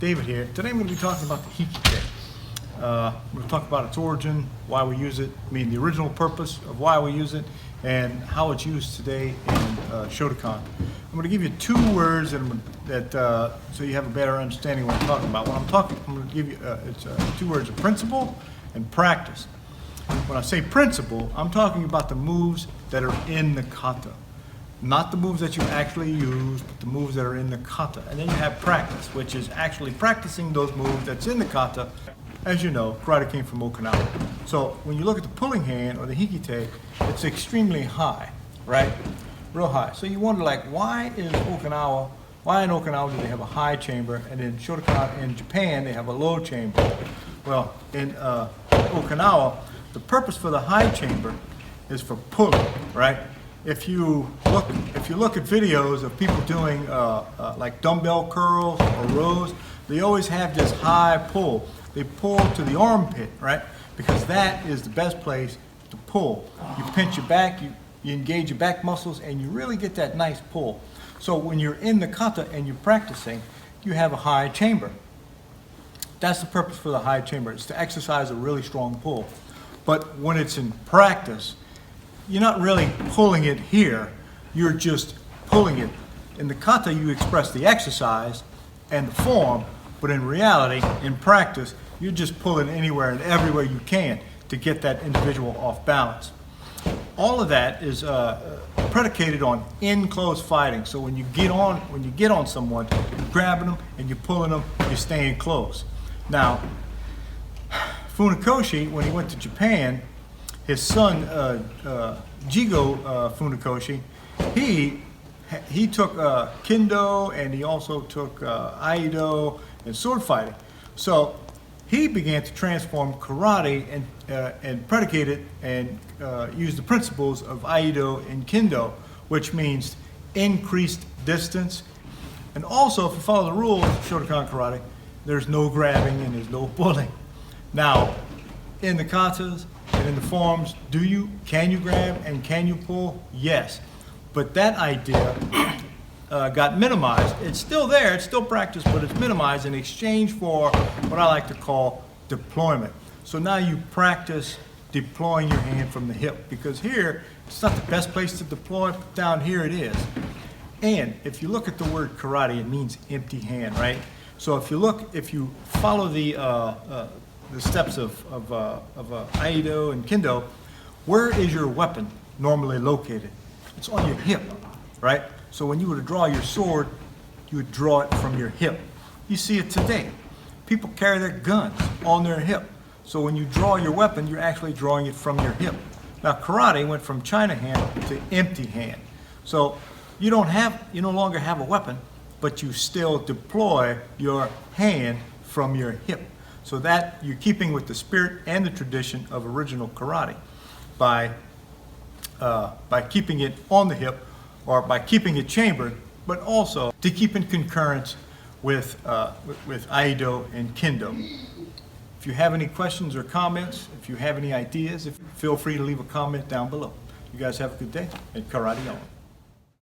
David here. Today I'm going to be talking about the Hikite. I'm going to talk about its origin, why we use it, the original purpose of why we use it, and how it's used today in Shotokan. I'm going to give you two words so you have a better understanding of what I'm talking about. I'm going to give you two words of principle and practice. When I say principle, I'm talking about the moves that are in the kata. Not the moves that you actually use, but the moves that are in the kata. And then you have practice, which is actually practicing those moves that's in the kata. As you know, karate came from Okinawa. So when you look at the pulling hand or the Hikite, it's extremely high, right? Real high. So you wonder, like, why in Okinawa do they have a high chamber, and in Shotokan in Japan they have a low chamber? Well, in Okinawa, the purpose for the high chamber is for pulling, right? If you look at videos of people doing like dumbbell curls or rows, they always have this high pull. They pull to the armpit, right? Because that is the best place to pull. You pinch your back, you engage your back muscles, and you really get that nice pull. So when you're in the kata and you're practicing, you have a high chamber. That's the purpose for the high chamber. It's to exercise a really strong pull. But when it's in practice, you're not really pulling it here, you're just pulling it. In the kata, you express the exercise and the form, but in reality, in practice, you're just pulling anywhere and everywhere you can to get that individual off balance. All of that is predicated on in-close fighting. So when you get on someone, you're grabbing them and you're pulling them, you're staying close. Now, Funakoshi, when he went to Japan, his son, Jigo Funakoshi, he took Kendo, and he also took Aido and sword fighting. So he began to transform karate and predicate it and use the principles of Aido and Kendo, which means increased distance. And also, if you follow the rules of Shotokan karate, there's no grabbing and there's no pulling. Now, in the katas and in the forms, can you grab and can you pull? Yes. But that idea got minimized. It's still there, it's still practiced, but it's minimized in exchange for what I like to call deployment. So now you practice deploying your hand from the hip, because here, it's not the best place to deploy, but down here it is. And if you look at the word karate, it means empty hand, right? So if you follow the steps of Aido and Kendo, where is your weapon normally located? It's on your hip, right? So when you were to draw your sword, you would draw it from your hip. You see it today. People carry their guns on their hip. So when you draw your weapon, you're actually drawing it from your hip. Now karate went from China hand to empty hand. So you no longer have a weapon, but you still deploy your hand from your hip. So that you're keeping with the spirit and the tradition of original karate by keeping it on the hip, or by keeping it chambered, but also to keep in concurrence with Aido and Kendo. If you have any questions or comments, if you have any ideas, feel free to leave a comment down below. You guys have a good day, and karate on.